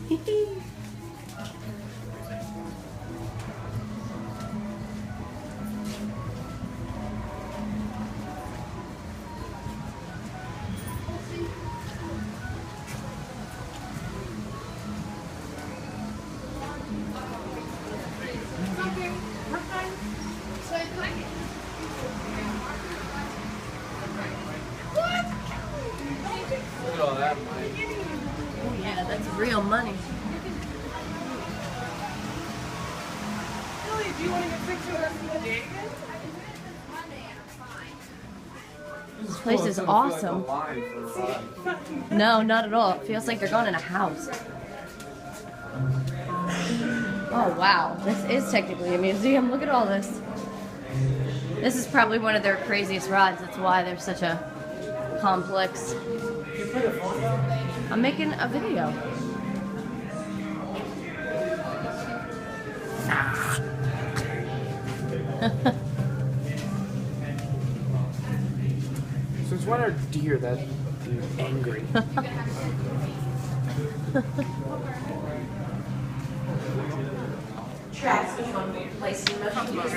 Look at all that money. Oh yeah, that's real money. Billy, do you want to get pictures of us the day again? This place is awesome. No, not at all. It feels like they're going in a house. Oh wow, this is technically a museum. Look at all this. This is probably one of their craziest rides. That's why they're such a complex. I'm making a video. Since when are deer that angry? Travis, which one place you most